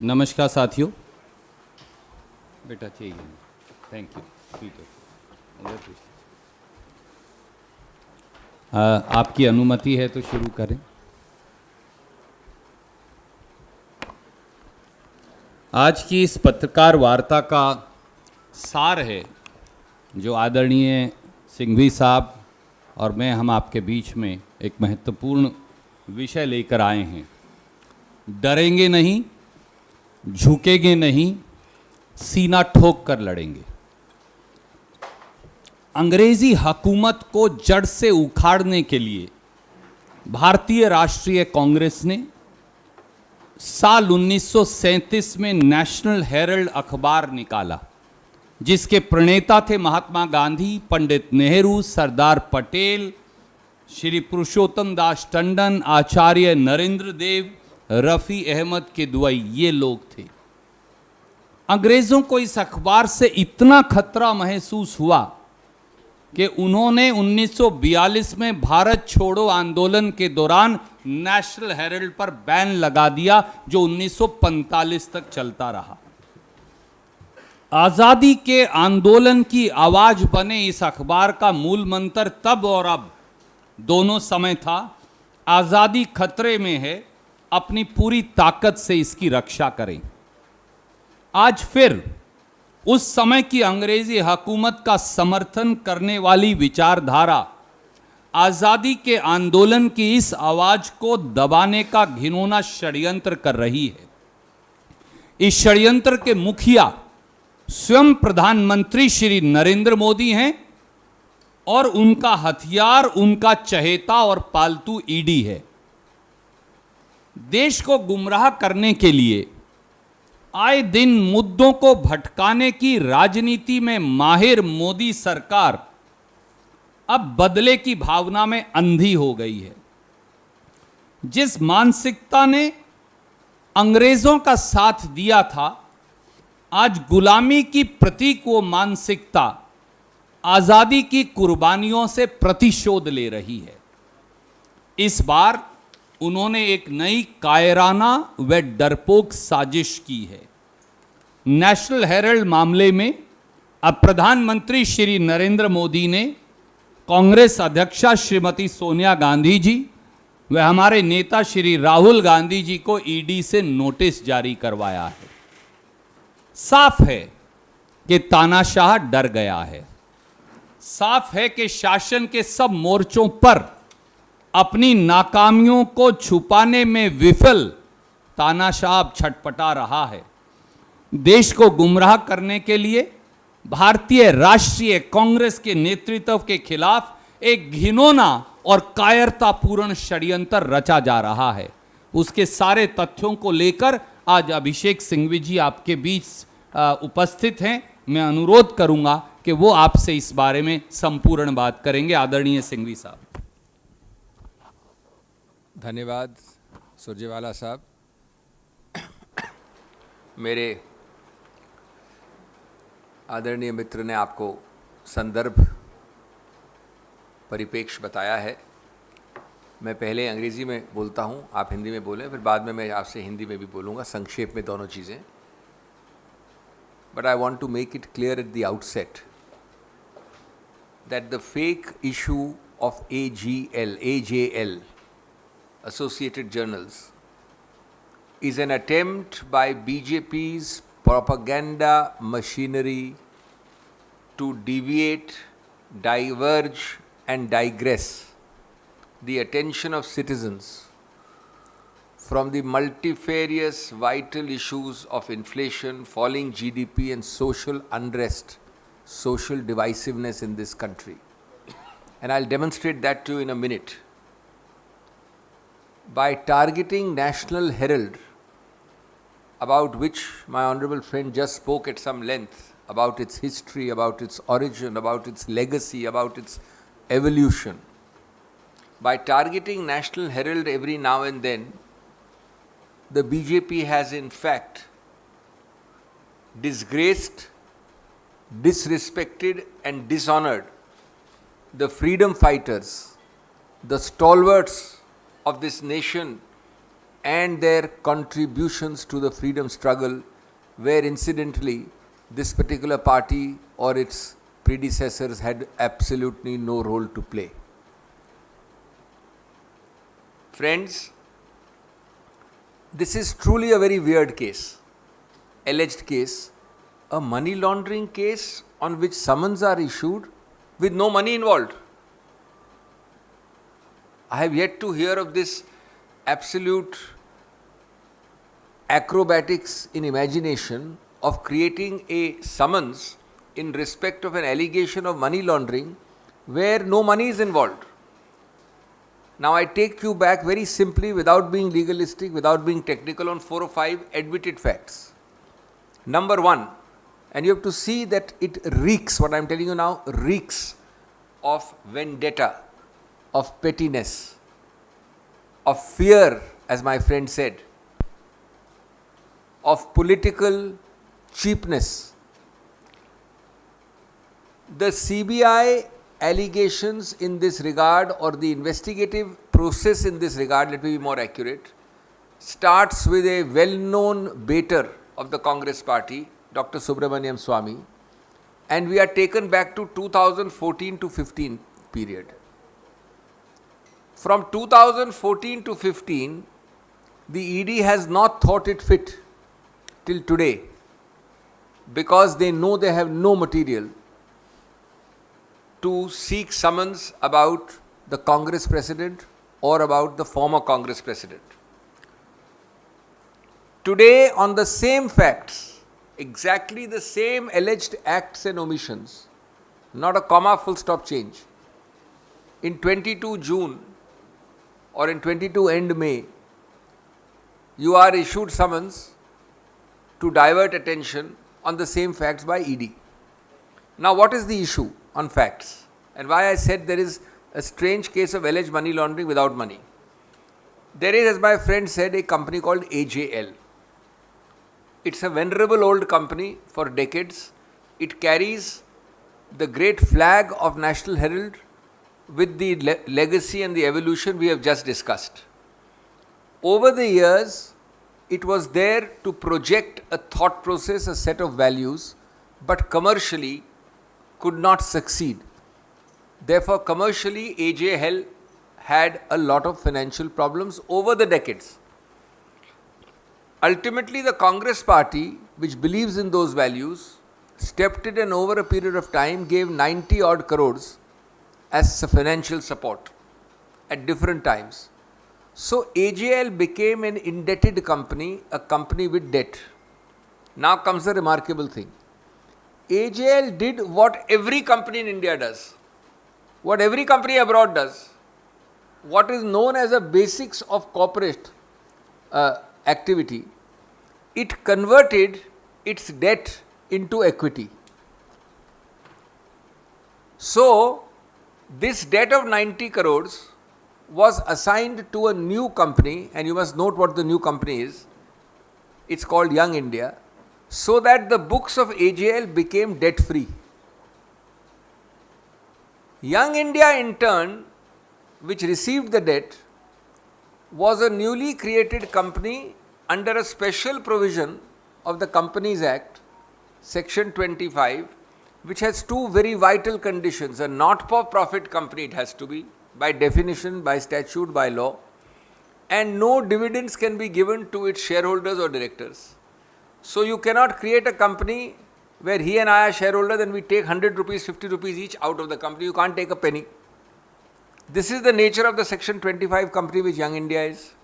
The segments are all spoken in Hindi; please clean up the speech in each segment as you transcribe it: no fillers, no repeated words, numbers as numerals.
नमस्कार साथियों। बेटा चाहिए, थैंक यू। ठीक है, आपकी अनुमति है तो शुरू करें। आज की इस पत्रकार वार्ता का सार है जो आदरणीय सिंघवी साहब और मैं हम आपके बीच में एक महत्वपूर्ण विषय लेकर आए हैं। डरेंगे नहीं, झुकेंगे नहीं, सीना ठोक कर लड़ेंगे। अंग्रेजी हुकूमत को जड़ से उखाड़ने के लिए भारतीय राष्ट्रीय कांग्रेस ने साल 1937 में नेशनल हेरल्ड अखबार निकाला, जिसके प्रणेता थे महात्मा गांधी, पंडित नेहरू, सरदार पटेल, श्री पुरुषोत्तम दास टंडन, आचार्य नरेंद्र देव, रफ़ी अहमद किदवई, ये लोग थे। अंग्रेज़ों को इस अखबार से इतना खतरा महसूस हुआ कि उन्होंने 1942 में भारत छोड़ो आंदोलन के दौरान नेशनल हेरल्ड पर बैन लगा दिया, जो 1945 तक चलता रहा। आज़ादी के आंदोलन की आवाज़ बने इस अखबार का मूल मंत्र तब और अब दोनों समय था, आज़ादी खतरे में है, अपनी पूरी ताकत से इसकी रक्षा करें। आज फिर उस समय की अंग्रेजी हुकूमत का समर्थन करने वाली विचारधारा आज़ादी के आंदोलन की इस आवाज़ को दबाने का घिनौना षड्यंत्र कर रही है। इस षड्यंत्र के मुखिया स्वयं प्रधानमंत्री श्री नरेंद्र मोदी हैं और उनका हथियार उनका चहेता और पालतू ईडी है। देश को गुमराह करने के लिए आए दिन मुद्दों को भटकाने की राजनीति में माहिर मोदी सरकार अब बदले की भावना में अंधी हो गई है। जिस मानसिकता ने अंग्रेजों का साथ दिया था, आज गुलामी की प्रतीक वो मानसिकता आज़ादी की कुर्बानियों से प्रतिशोध ले रही है। इस बार उन्होंने एक नई कायराना व डरपोक साजिश की है। नेशनल हेरल्ड मामले में अब प्रधानमंत्री श्री नरेंद्र मोदी ने कांग्रेस अध्यक्षा श्रीमती सोनिया गांधी जी व हमारे नेता श्री राहुल गांधी जी को ईडी से नोटिस जारी करवाया है। साफ है कि तानाशाह डर गया है। साफ है कि शासन के सब मोर्चों पर अपनी नाकामियों को छुपाने में विफल तानाशाह छटपटा रहा है। देश को गुमराह करने के लिए भारतीय राष्ट्रीय कांग्रेस के नेतृत्व के खिलाफ एक घिनौना और कायरतापूर्ण षड्यंत्र रचा जा रहा है। उसके सारे तथ्यों को लेकर आज अभिषेक सिंघवी जी आपके बीच उपस्थित हैं। मैं अनुरोध करूंगा कि वो आपसे इस बारे में संपूर्ण बात करेंगे। आदरणीय सिंघवी साहब। धन्यवाद सुरजेवाला साहब। मेरे आदरणीय मित्र ने आपको संदर्भ परिप्रेक्ष्य बताया है। मैं पहले अंग्रेज़ी में बोलता हूँ, आप हिंदी में बोलें, फिर बाद में मैं आपसे हिंदी में भी बोलूँगा, संक्षेप में दोनों चीज़ें। But I want to make it clear at the outset that the fake issue of AJL Associated Journals is an attempt by BJP's propaganda machinery to deviate, diverge and digress the attention of citizens from the multifarious vital issues of inflation, falling GDP and social unrest, social divisiveness in this country. And I'll demonstrate that to you in a minute. By targeting National Herald, about which my honorable friend just spoke at some length, about its history, about its origin, about its legacy, about its evolution. By targeting National Herald every now and then, the BJP has in fact disgraced, disrespected and dishonored the freedom fighters, the stalwarts of this nation and their contributions to the freedom struggle, where incidentally this particular party or its predecessors had absolutely no role to play. Friends, this is truly a very weird case, alleged case, a money laundering case on which summons are issued with no money involved. I have yet to hear of this absolute acrobatics in imagination of creating a summons in respect of an allegation of money laundering where no money is involved. Now I take you back very simply, without being legalistic, without being technical, on 4 or 5 admitted facts. Number 1, and you have to see that it reeks, what I am telling you now, reeks of vendetta, of pettiness, of fear, as my friend said, of political cheapness. The CBI allegations in this regard, or the investigative process in this regard, let me be more accurate, starts with a well-known baiter of the Congress party, Dr. Subramaniam Swamy, and we are taken back to 2014 to 15 period. From 2014 to 15, the ED has not thought it fit till today, because they know they have no material to seek summons about the Congress president or about the former Congress president. Today, on the same facts, exactly the same alleged acts and omissions, not a comma, full stop change, in 22 June or in 22 end May, you are issued summons to divert attention on the same facts by ED. Now, what is the issue on facts, and why I said there is a strange case of alleged money laundering without money? There is, as my friend said, a company called AJL. It's a venerable old company for decades. It carries the great flag of National Herald with the legacy and the evolution we have just discussed. Over the years, it was there to project a thought process, a set of values, but commercially could not succeed. Therefore, commercially, AJL had a lot of financial problems over the decades. Ultimately, the Congress party, which believes in those values, stepped in and over a period of time gave 90 odd crores as financial support at different times. So AJL became an indebted company, a company with debt. Now comes the remarkable thing. AJL did what every company in India does, what every company abroad does, what is known as the basics of corporate activity. It converted its debt into equity. So, this debt of 90 crores was assigned to a new company, and you must note what the new company is. It's called Young India, so that the books of AJL became debt free. Young India, in turn, which received the debt, was a newly created company under a special provision of the Companies Act, Section 25, which has two very vital conditions. A not-for-profit company it has to be, by definition, by statute, by law, and no dividends can be given to its shareholders or directors. So you cannot create a company where he and I are shareholders and we take 100 rupees, 50 rupees each out of the company. You can't take a penny. This is the nature of the Section 25 company which Young India is.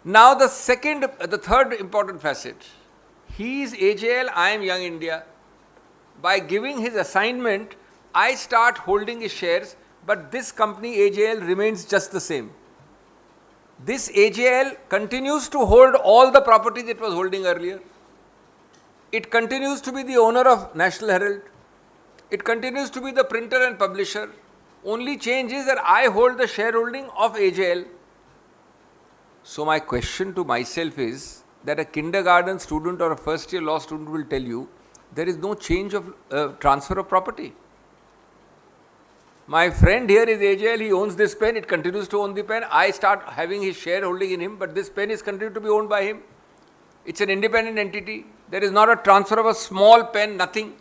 Now the third important facet. He is AJL, I am Young India. By giving his assignment, I start holding his shares, but this company AJL remains just the same. This AJL continues to hold all the properties it was holding earlier. It continues to be the owner of National Herald. It continues to be the printer and publisher. Only change is that I hold the shareholding of AJL. So my question to myself is that a kindergarten student or a first year law student will tell you there is no change of transfer of property. My friend here is AJL, he owns this pen, it continues to own the pen. I start having his shareholding in him, but this pen is continued to be owned by him. It's an independent entity. There is not a transfer of a small pen, nothing.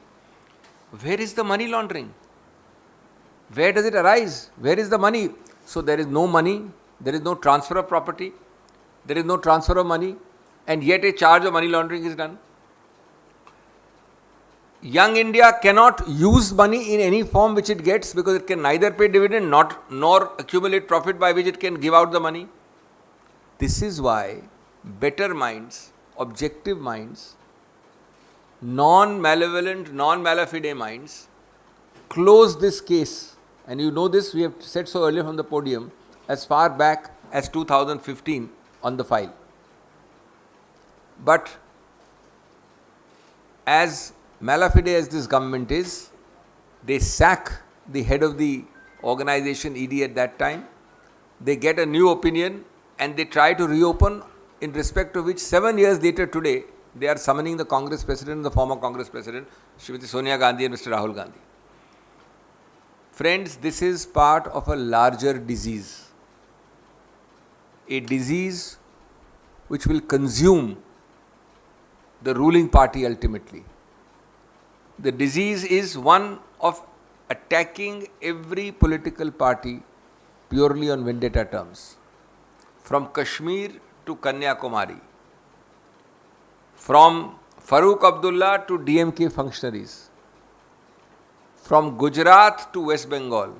Where is the money laundering? Where does it arise? Where is the money? So there is no money, there is no transfer of property, there is no transfer of money, and yet a charge of money laundering is done. Young India cannot use money in any form which it gets, because it can neither pay dividend nor accumulate profit by which it can give out the money. This is why better minds, objective minds, non-malevolent, non-malafide minds close this case. And you know this, we have said so earlier from the podium, as far back as 2015 on the file. But as malafide as this government is, they sack the head of the organization, ED, at that time. They get a new opinion and they try to reopen, in respect of which 7 years later today, they are summoning the Congress president, the former Congress president, Srimati Sonia Gandhi and Mr. Rahul Gandhi. Friends, this is part of a larger disease. A disease which will consume the ruling party ultimately. The disease is one of attacking every political party purely on vendetta terms. From Kashmir to Kanyakumari, from Farooq Abdullah to DMK functionaries, from Gujarat to West Bengal,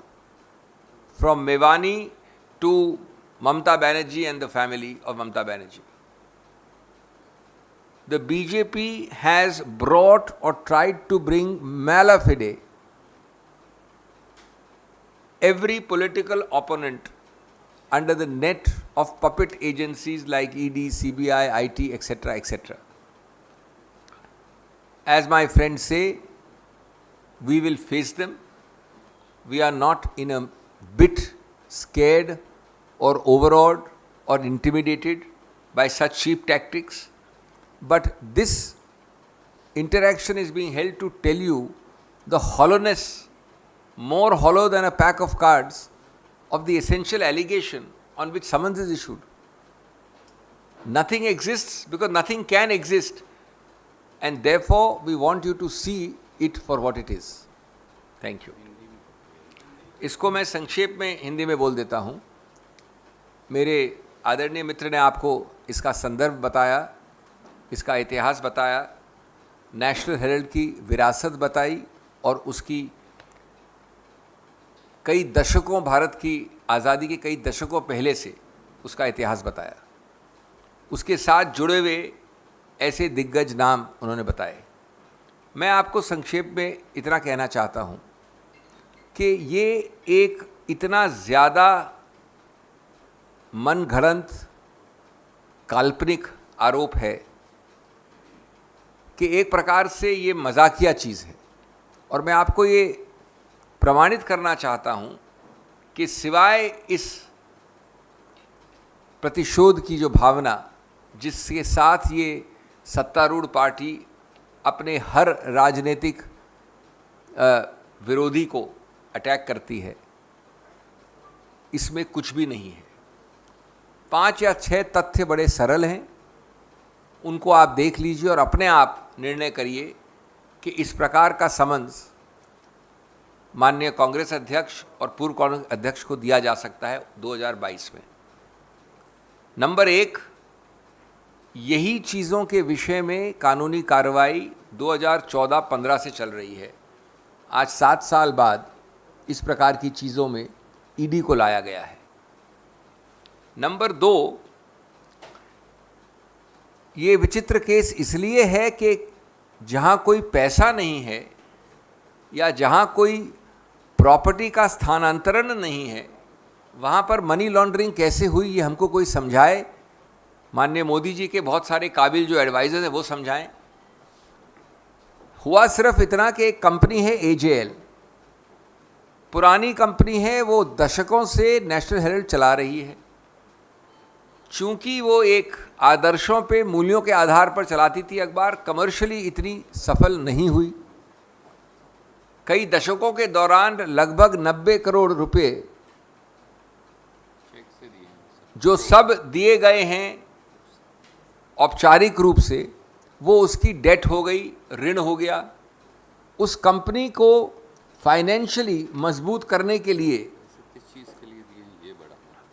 from Mewani to Mamta Banerjee and the family of Mamta Banerjee. The BJP has brought or tried to bring malafide every political opponent under the net of puppet agencies like ED, CBI, IT, etc., etc. As my friends say, we will face them. We are not in a bit scared or overawed or intimidated by such cheap tactics. But this interaction is being held to tell you the hollowness, more hollow than a pack of cards, of the essential allegation on which summons is issued. Nothing exists because nothing can exist, and therefore we want you to see it for what it is. Thank you. इसको मैं संक्षेप में हिंदी में बोल देता हूँ. मेरे आदरणीय मित्र ने आपको इसका संदर्भ बताया, इसका इतिहास बताया, नेशनल हेराल्ड की विरासत बताई और उसकी कई दशकों, भारत की आज़ादी के कई दशकों पहले से उसका इतिहास बताया. उसके साथ जुड़े हुए ऐसे दिग्गज नाम उन्होंने बताए. मैं आपको संक्षेप में इतना कहना चाहता हूँ कि ये एक इतना ज़्यादा मनगढ़ंत काल्पनिक आरोप है कि एक प्रकार से ये मजाकिया चीज़ है. और मैं आपको ये प्रमाणित करना चाहता हूँ कि सिवाय इस प्रतिशोध की जो भावना जिसके साथ ये सत्तारूढ़ पार्टी अपने हर राजनीतिक विरोधी को अटैक करती है, इसमें कुछ भी नहीं है. 5 या 6 तथ्य बड़े सरल हैं, उनको आप देख लीजिए और अपने आप निर्णय करिए कि इस प्रकार का समन्स माननीय कांग्रेस अध्यक्ष और पूर्व कांग्रेस अध्यक्ष को दिया जा सकता है 2022 में. नंबर 1, यही चीज़ों के विषय में कानूनी कार्रवाई 2014-15 से चल रही है. आज 7 साल बाद इस प्रकार की चीज़ों में ईडी को लाया गया है. नंबर 2, ये विचित्र केस इसलिए है कि जहाँ कोई पैसा नहीं है या जहाँ कोई प्रॉपर्टी का स्थानांतरण नहीं है, वहाँ पर मनी लॉन्ड्रिंग कैसे हुई, ये हमको कोई समझाए. माननीय मोदी जी के बहुत सारे काबिल जो एडवाइजर्स हैं वो समझाएं. हुआ सिर्फ इतना कि एक कंपनी है AJL, पुरानी कंपनी है, वो दशकों से नेशनल हेराल्ड चला रही है. चूंकि वो एक आदर्शों पे, मूल्यों के आधार पर चलाती थी अखबार, कमर्शियली इतनी सफल नहीं हुई. कई दशकों के दौरान लगभग 90 करोड़ रुपए जो सब दिए गए हैं औपचारिक रूप से, वो उसकी डेट हो गई, ऋण हो गया। उस कंपनी को फाइनेंशियली मजबूत करने के लिए,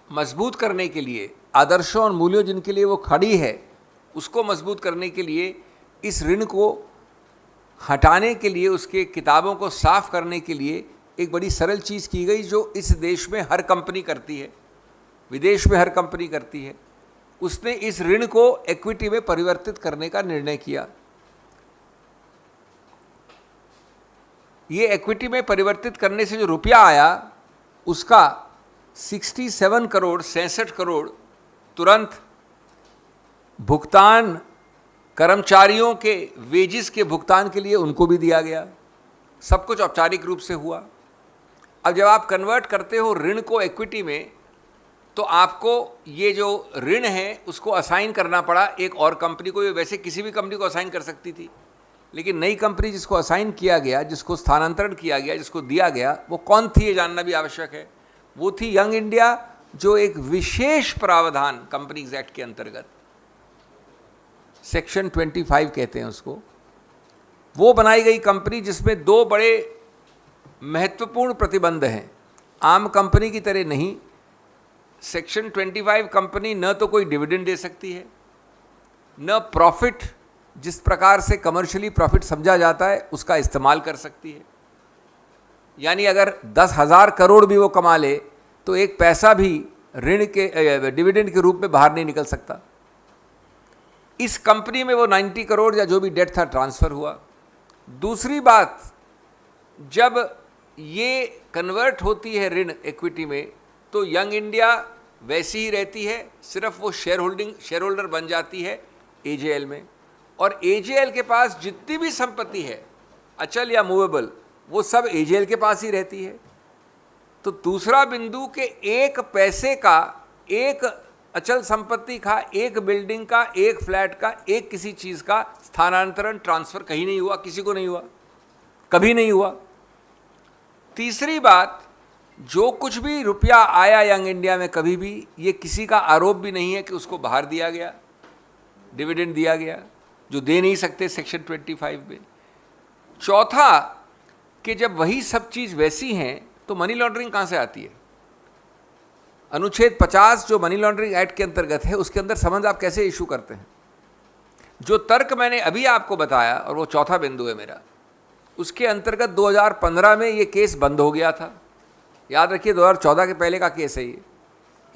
मजबूत करने के लिए, आदर्शों और मूल्यों जिनके लिए वो खड़ी है उसको मजबूत करने के लिए, इस ऋण को हटाने के लिए, उसके किताबों को साफ करने के लिए एक बड़ी सरल चीज़ की गई जो इस देश में हर कंपनी करती है, विदेश में हर कंपनी करती है। उसने इस ऋण को इक्विटी में परिवर्तित करने का निर्णय किया। ये इक्विटी में परिवर्तित करने से जो रुपया आया उसका 67 करोड़ तुरंत भुगतान कर्मचारियों के वेजिस के भुगतान के लिए उनको भी दिया गया। सब कुछ औपचारिक रूप से हुआ। अब जब आप कन्वर्ट करते हो ऋण को इक्विटी में, तो आपको ये जो ऋण है उसको असाइन करना पड़ा एक और कंपनी को। ये वैसे किसी भी कंपनी को असाइन कर सकती थी, लेकिन नई कंपनी जिसको असाइन किया गया, जिसको स्थानांतरण किया गया, जिसको दिया गया, वो कौन थी ये जानना भी आवश्यक है। वो थी यंग इंडिया, जो एक विशेष प्रावधान कंपनीज एक्ट के अंतर्गत, सेक्शन 25 कहते हैं उसको, वो बनाई गई कंपनी जिसमें दो बड़े महत्वपूर्ण प्रतिबंध हैं। आम कंपनी की तरह नहीं, सेक्शन 25 कंपनी न तो कोई डिविडेंड दे सकती है, न प्रॉफिट, जिस प्रकार से कमर्शियली प्रॉफिट समझा जाता है, उसका इस्तेमाल कर सकती है। यानी अगर 10,000 करोड़ भी वो कमा ले तो एक पैसा भी ऋण के डिविडेंड के रूप में बाहर नहीं निकल सकता। इस कंपनी में वो 90 करोड़ या जो भी डेट था ट्रांसफ़र हुआ। दूसरी बात, जब ये कन्वर्ट होती है ऋण इक्विटी में, तो यंग इंडिया वैसी ही रहती है, सिर्फ वो शेयर होल्डर बन जाती है एजेएल में, और एजेएल के पास जितनी भी संपत्ति है, अचल या मूवेबल, वो सब एजेएल के पास ही रहती है। तो दूसरा बिंदु के एक पैसे का, एक अचल संपत्ति का, एक बिल्डिंग का, एक फ्लैट का, एक किसी चीज़ का स्थानांतरण, ट्रांसफ़र कहीं नहीं हुआ, किसी को नहीं हुआ, कभी नहीं हुआ। तीसरी बात, जो कुछ भी रुपया आया यंग इंडिया में कभी भी, ये किसी का आरोप भी नहीं है कि उसको बाहर दिया गया, डिविडेंड दिया गया, जो दे नहीं सकते सेक्शन 25 में। चौथा, कि जब वही सब चीज़ वैसी हैं तो मनी लॉन्ड्रिंग कहाँ से आती है? अनुच्छेद 50 जो मनी लॉन्ड्रिंग एक्ट के अंतर्गत है, उसके अंदर समझ आप कैसे इशू करते हैं? जो तर्क मैंने अभी आपको बताया, और वो चौथा बिंदु है मेरा, उसके अंतर्गत 2015 में ये केस बंद हो गया था। याद रखिए 2014 के पहले का केस है ये।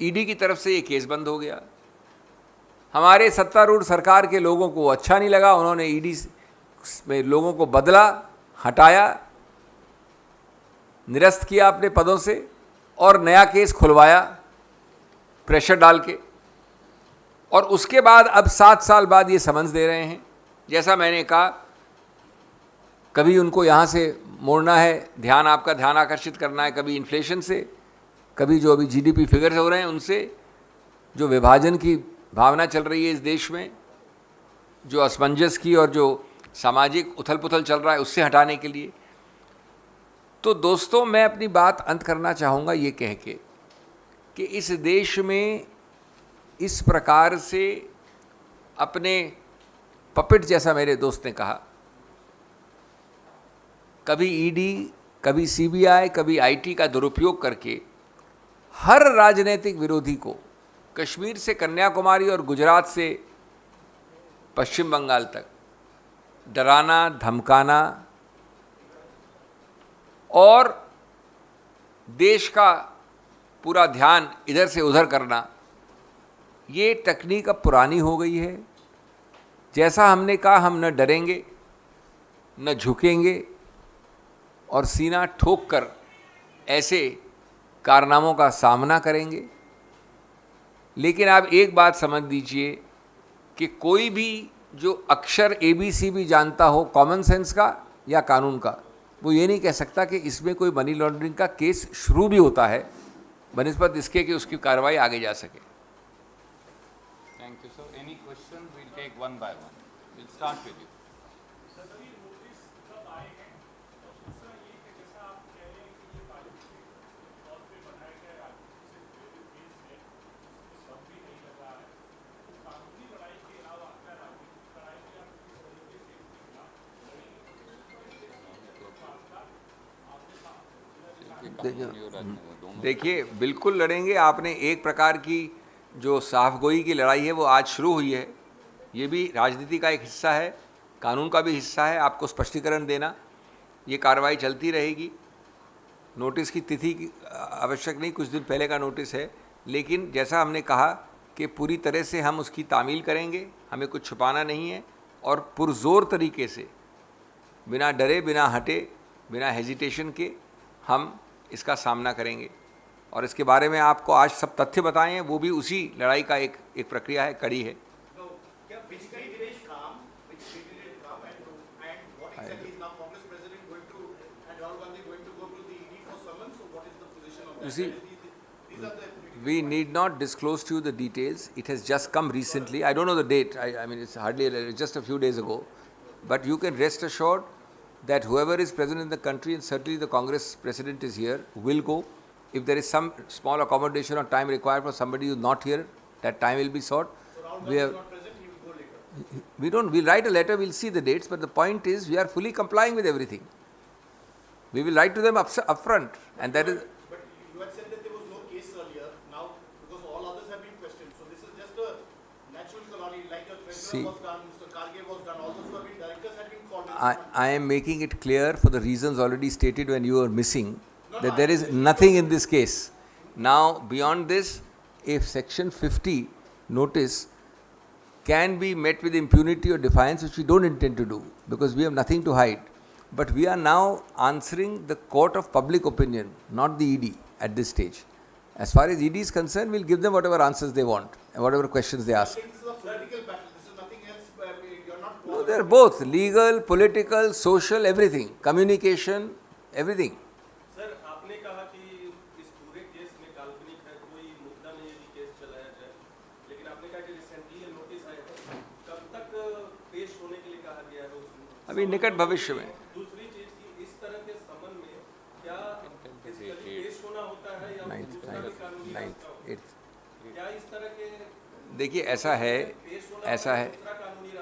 ईडी की तरफ से ये केस बंद हो गया। हमारे सत्तारूढ़ सरकार के लोगों को अच्छा नहीं लगा, उन्होंने ईडी में लोगों को बदला, हटाया, निरस्त किया अपने पदों से, और नया केस खुलवाया प्रेशर डाल के। और उसके बाद अब 7 साल बाद ये समन्स दे रहे हैं। जैसा मैंने कहा, कभी उनको यहाँ से मोड़ना है, ध्यान आपका ध्यान आकर्षित करना है, कभी इन्फ्लेशन से, कभी जो अभी जीडीपी फिगर्स हो रहे हैं उनसे, जो विभाजन की भावना चल रही है इस देश में, जो असमंजस की और जो सामाजिक उथल पुथल चल रहा है, उससे हटाने के लिए। तो दोस्तों, मैं अपनी बात अंत करना चाहूँगा ये कह के कि इस देश में इस प्रकार से अपने पपेट, जैसा मेरे दोस्त ने कहा, कभी ईडी, कभी सीबीआई, कभी आईटी का दुरुपयोग करके हर राजनीतिक विरोधी को, कश्मीर से कन्याकुमारी और गुजरात से पश्चिम बंगाल तक, डराना, धमकाना और देश का पूरा ध्यान इधर से उधर करना, ये तकनीक अब पुरानी हो गई है। जैसा हमने कहा, हम न डरेंगे, न झुकेंगे, और सीना ठोक कर ऐसे कारनामों का सामना करेंगे। लेकिन आप एक बात समझ लीजिए कि कोई भी जो अक्षर ABC भी जानता हो कॉमन सेंस का या कानून का, वो ये नहीं कह सकता कि इसमें कोई मनी लॉन्ड्रिंग का केस शुरू भी होता है, बनिस्बत इसके कि उसकी कार्रवाई आगे जा सके। Thank you sir. Any question? We'll take one by one. Will start with you. देखिए, बिल्कुल लड़ेंगे। आपने एक प्रकार की जो साफगोई की लड़ाई है वो आज शुरू हुई है। ये भी राजनीति का एक हिस्सा है, कानून का भी हिस्सा है। आपको स्पष्टीकरण देना, ये कार्रवाई चलती रहेगी। नोटिस की तिथि आवश्यक नहीं, कुछ दिन पहले का नोटिस है, लेकिन जैसा हमने कहा कि पूरी तरह से हम उसकी तामील करेंगे, हमें कुछ छुपाना नहीं है और पुरजोर तरीके से, बिना डरे, बिना हटे, बिना हेजिटेशन के हम इसका सामना करेंगे। और इसके बारे में आपको आज सब तथ्य बताए हैं, वो भी उसी लड़ाई का एक प्रक्रिया है, कड़ी है। You see, we need not disclose to you the details. It has just come recently. I don't know the date. I mean, it's just a few days ago. But you can rest assured that whoever is present in the country, and certainly the Congress president is here, will go. If there is some small accommodation or time required for somebody who is not here, that time will be sought. We have. We'll write a letter, we'll see the dates, but the point is we are fully complying with everything. We will write to them upfront, and that is. But you had said that there was no case earlier. Now, because all others have been questioned, so this is just a natural colony, like your treasurer was done, Mr. Karge was done, all those who have been directors have been called. I am making it clear for the reasons already stated when you were missing, that there is nothing in this case. Now, beyond this, if Section 50 notice can be met with impunity or defiance, which we don't intend to do, because we have nothing to hide. But we are now answering the court of public opinion, not the ED at this stage. As far as ED is concerned, we'll give them whatever answers they want and whatever questions they ask. This is a political battle. This is nothing else. You're not. No, they're both legal, political, social, everything, communication, everything. Sir, आपने कहा कि इस पूरे केस में काल्पनिक है, कोई मुद्दा नहीं है कि केस चलाया जाए, लेकिन आपने कहा कि रिसेंटली ये नोटिस आया है, कब तक पेश होने के लिए कहा गया है उसमें? अभी निकट भविष्य में। दूसरी चीज की इस तरह के समन में क्या पेश होना होता है या दूसरा भी कानूनी रास्ता होता है? क्या इस तरह के देखिए, ऐसा है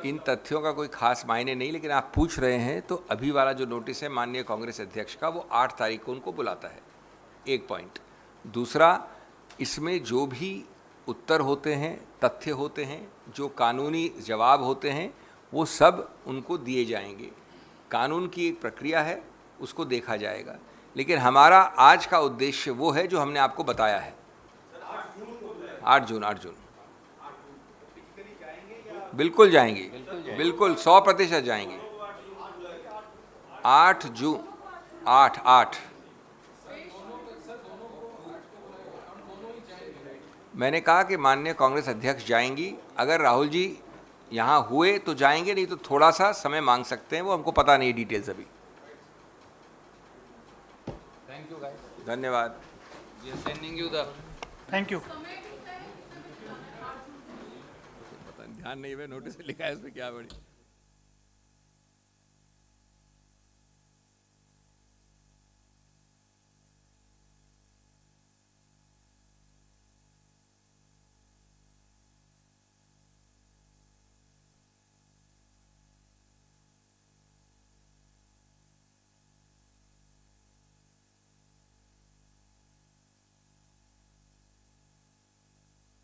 इन तथ्यों का कोई खास मायने नहीं, लेकिन आप पूछ रहे हैं तो अभी वाला जो नोटिस है माननीय कांग्रेस अध्यक्ष का, वो 8 तारीख को उनको बुलाता है। एक पॉइंट। दूसरा, इसमें जो भी उत्तर होते हैं, तथ्य होते हैं, जो कानूनी जवाब होते हैं, वो सब उनको दिए जाएंगे। कानून की एक प्रक्रिया है, उसको देखा जाएगा, लेकिन हमारा आज का उद्देश्य वो है जो हमने आपको बताया है। 8 जून बिल्कुल जाएंगे, बिल्कुल 100% जाएंगे। 8 जून 8 मैंने कहा कि माननीय कांग्रेस अध्यक्ष जाएंगी। अगर राहुल जी यहाँ हुए तो जाएंगे, नहीं तो थोड़ा सा समय मांग सकते हैं, वो हमको पता नहीं डिटेल्स अभी। थैंक यू गाइस, धन्यवाद। We are sending you the Thank you. ध्यान नहीं है, नोटिस में लिखा है, इसमें क्या बड़ी